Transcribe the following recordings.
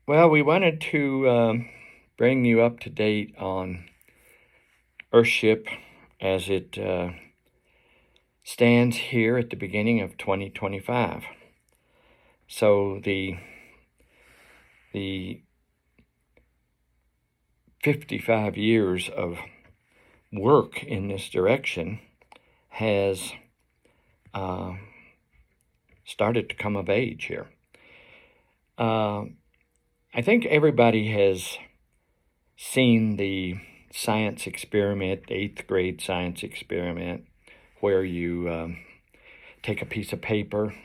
Well, we wanted to bring you up to date on Earthship as it stands here at the beginning of 2025. So the 55 years of work in this direction has started to come of age here. I think everybody has seen the science experiment, the 8th grade science experiment, where you take a piece of paper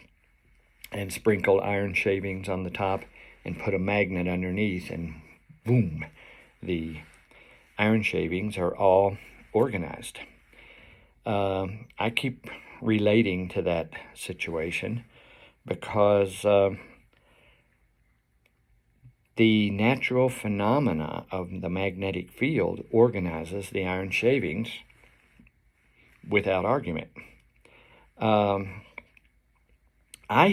and sprinkle iron shavings on the top and put a magnet underneath, and boom, the iron shavings are all organized. I keep relating to that situation because the natural phenomena of the magnetic field organizes the iron shavings without argument. I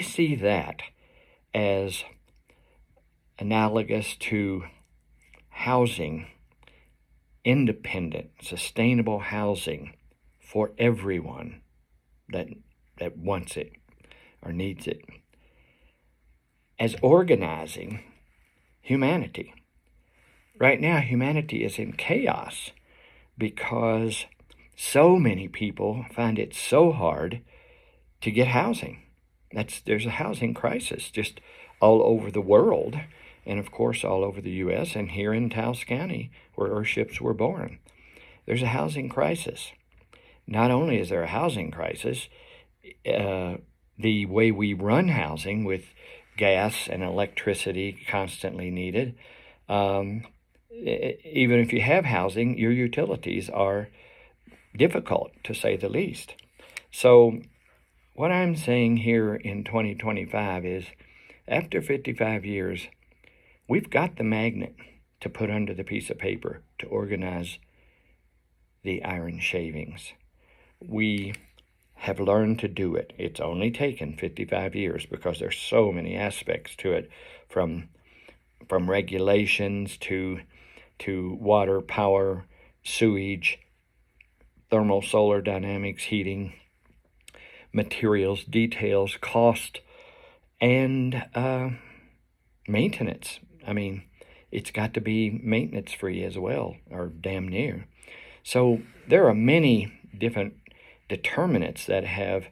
see that as analogous to housing, independent, sustainable housing for everyone that wants it or needs it, as organizing humanity. Right now, humanity is in chaos because so many people find it so hard to get housing. There's a housing crisis just all over the world, and of course all over the U.S. and here in Taos County, where Earthships were born. There's a housing crisis. Not only is there a housing crisis, the way we run housing with gas and electricity constantly needed, even if you have housing, your utilities are difficult, to say the least. So what I'm saying here in 2025 is, after 55 years, we've got the magnet to put under the piece of paper to organize the iron shavings. We have learned to do it. It's only taken 55 years because there's so many aspects to it, from regulations to water, power, sewage, thermal solar dynamics, heating, materials, details, cost, and maintenance. I mean, it's got to be maintenance free as well, or damn near. So there are many different determinants that have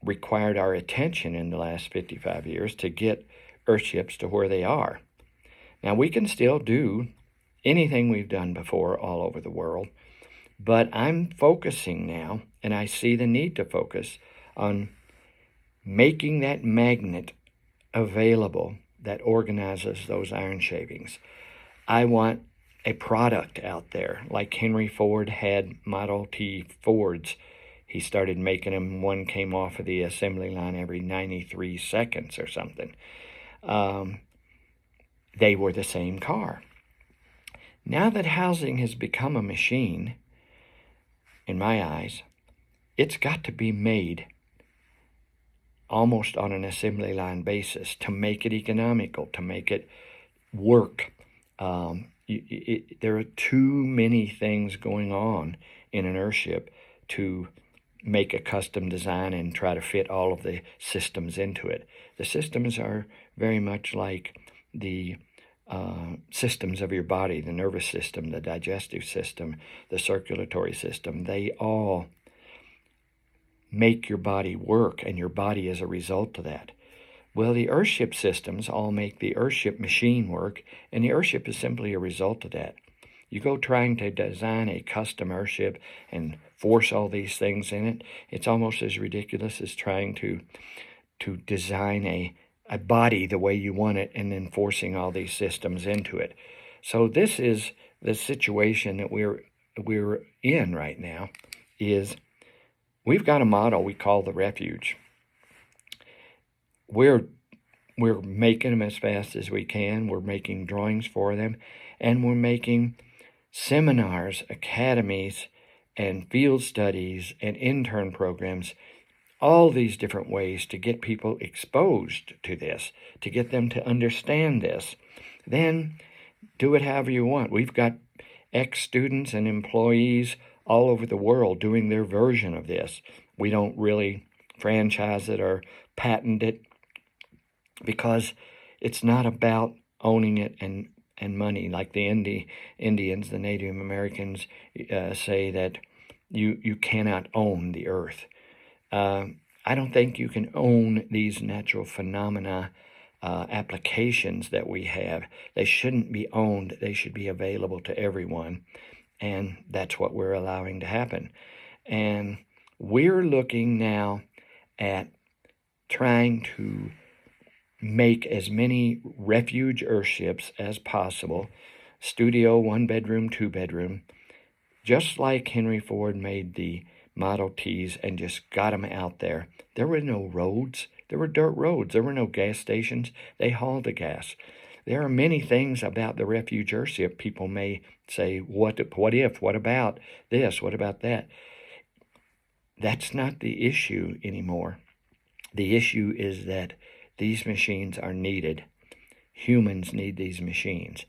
required our attention in the last 55 years to get Earthships to where they are. Now, we can still do anything we've done before all over the world, but I'm focusing now, and I see the need to focus on making that magnet available that organizes those iron shavings. I want a product out there like Henry Ford had Model T Fords. He started making them. One came off of the assembly line every 93 seconds or something. They were the same car. Now that housing has become a machine, in my eyes, it's got to be made almost on an assembly line basis to make it economical, to make it work. There are too many things going on in an Earthship to make a custom design and try to fit all of the systems into it. The systems are very much like the systems of your body, the nervous system, the digestive system, the circulatory system. They all make your body work, and your body is a result of that. Well, the Earthship systems all make the Earthship machine work, and the Earthship is simply a result of that. You go trying to design a custom Earthship and force all these things in it, it's almost as ridiculous as trying to design a body the way you want it and then forcing all these systems into it. So this is the situation that we're in right now. Is we've got a model we call the Refuge. We're making them as fast as we can. We're making drawings for them, and we're making seminars, academies, and field studies and intern programs, all these different ways to get people exposed to this, to get them to understand this. then do it however you want. We've got ex-students and employees all over the world doing their version of this. We don't really franchise it or patent it because it's not about owning it and money. Like the Indians, the Native Americans say that you cannot own the earth. I don't think you can own these natural phenomena applications that we have. They shouldn't be owned. They should be available to everyone. And that's what we're allowing to happen. And we're looking now at trying to make as many refuge earthships as possible, studio, 1-bedroom, 2-bedroom, just like Henry Ford made the Model Ts and just got them out there. There were no roads. There were dirt roads. There were no gas stations. They hauled the gas. There are many things about the refuge earthship. People may say, what if, what about this, what about that? That's not the issue anymore. The issue is that these machines are needed. Humans need these machines.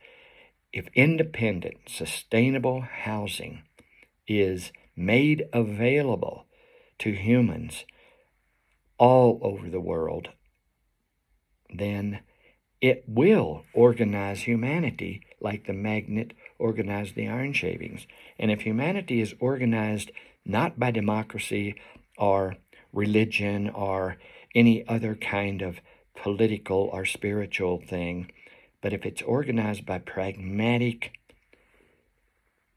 If independent, sustainable housing is made available to humans all over the world, then it will organize humanity like the magnet organized the iron shavings. And if humanity is organized not by democracy or religion or any other kind of political or spiritual thing, but if it's organized by pragmatic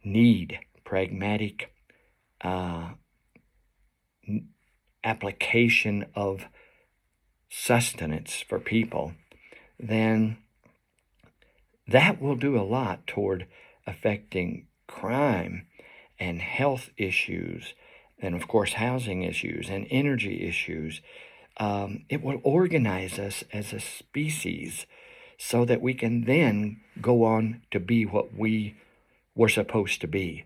need, pragmatic application of sustenance for people, then that will do a lot toward affecting crime and health issues, and of course housing issues and energy issues. It will organize us as a species so that we can then go on to be what we were supposed to be.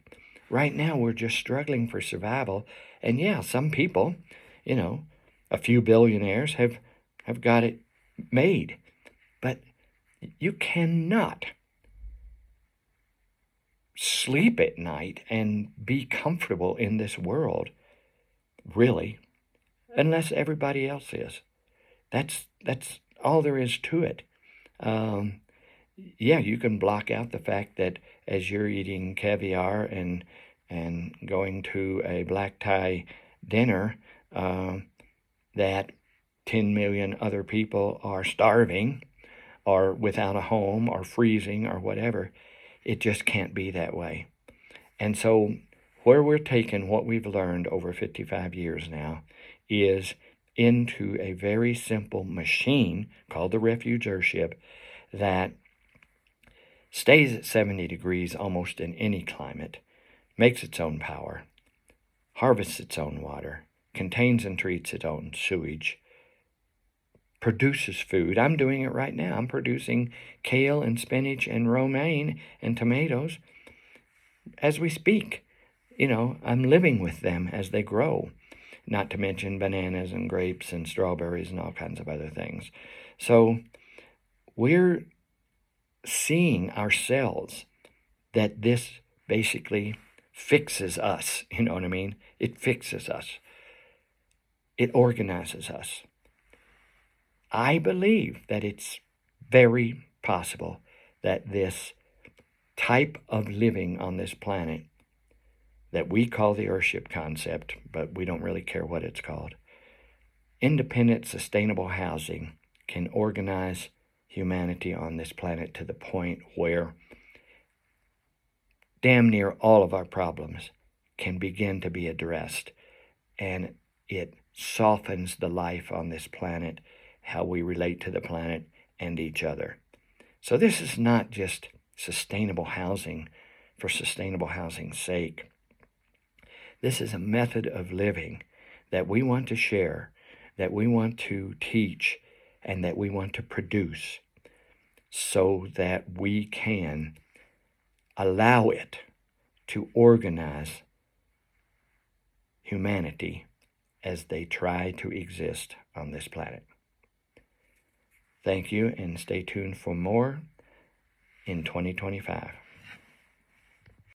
Right now, we're just struggling for survival. And yeah, some people, a few billionaires have got it made. But you cannot sleep at night and be comfortable in this world, really, unless everybody else is. That's all there is to it. Yeah, you can block out the fact that as you're eating caviar and going to a black tie dinner, that 10 million other people are starving or without a home or freezing or whatever. It just can't be that way. And so where we're taking what we've learned over 55 years now is into a very simple machine called the refuge earthship that stays at 70 degrees almost in any climate, makes its own power, harvests its own water, contains and treats its own sewage, produces food. I'm doing it right now. I'm producing kale and spinach and romaine and tomatoes as we speak. I'm living with them as they grow, not to mention bananas and grapes and strawberries and all kinds of other things. So we're seeing ourselves that this basically fixes us. You know what I mean? It fixes us. It organizes us. I believe that it's very possible that this type of living on this planet that we call the earthship concept, but we don't really care what it's called, independent, sustainable housing can organize humanity on this planet to the point where damn near all of our problems can begin to be addressed, and it softens the life on this planet, how we relate to the planet and each other. So this is not just sustainable housing for sustainable housing's sake. This is a method of living that we want to share, that we want to teach, and that we want to produce so that we can allow it to organize humanity as they try to exist on this planet. Thank you, and stay tuned for more in 2025.